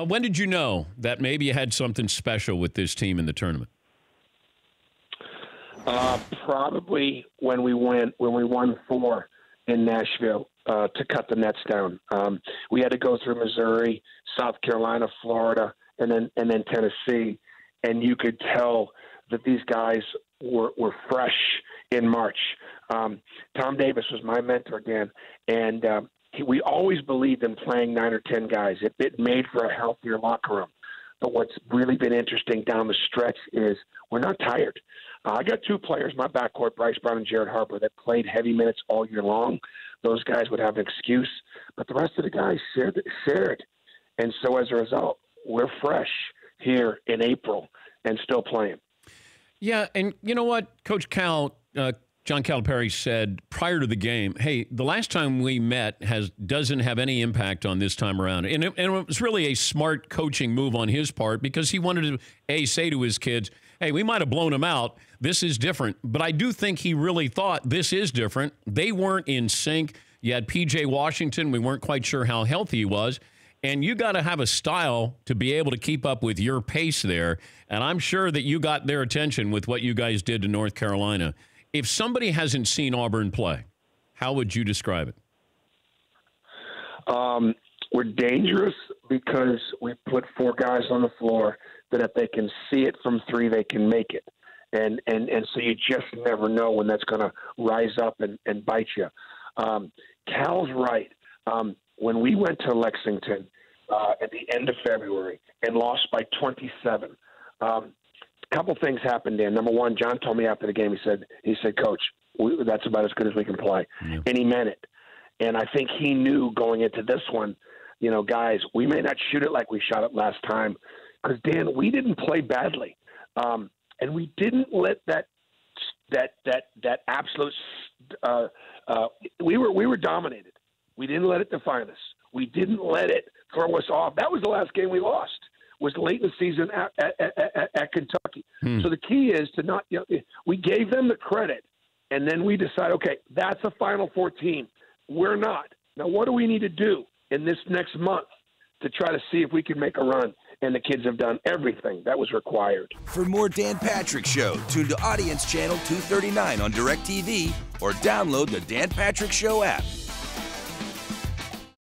When did you know that maybe you had something special with this team in the tournament? Probably when we won 4 in Nashville to cut the nets down. We had to go through Missouri, South Carolina, Florida, and then Tennessee, and you could tell that these guys were fresh in March. Tom Davis was my mentor, Dan, and we always believed in playing 9 or 10 guys. It made for a healthier locker room. But what's really been interesting down the stretch is we're not tired. I got 2 players, my backcourt, Bryce Brown and Jared Harper, that played heavy minutes all year long. Those guys would have an excuse, but the rest of the guys shared. And so as a result, we're fresh here in April and still playing. Yeah, and you know what? Coach Cal, John Calipari said prior to the game, hey, the last time we met doesn't have any impact on this time around. And it was really a smart coaching move on his part because he wanted to, say to his kids, hey, we might have blown them out. This is different. But I do think he really thought this is different. They weren't in sync. You had P.J. Washington. We weren't quite sure how healthy he was. And you got to have a style to be able to keep up with your pace there. And I'm sure that you got their attention with what you guys did to North Carolina. If somebody hasn't seen Auburn play, how would you describe it? We're dangerous because we put 4 guys on the floor that if they can see it from 3, they can make it. And so you just never know when that's going to rise up and bite you. Cal's right. When we went to Lexington at the end of February and lost by 27, a couple things happened there. Number one, John told me after the game, he said, Coach, that's about as good as we can play. Yeah. And he meant it. And I think he knew going into this one, guys, we may not shoot it like we shot it last time because, Dan, we didn't play badly. And we didn't let that absolute we were dominated. We didn't let it define us. We didn't let it throw us off. That was the last game we lost. Was late in the season at Kentucky. So the key is to not. We gave them the credit, and then we decide, okay, that's a Final Four team. We're not. Now, what do we need to do in this next month to try to see if we can make a run? And the kids have done everything that was required. For more Dan Patrick Show, tune to Audience Channel 239 on DirecTV or download the Dan Patrick Show app.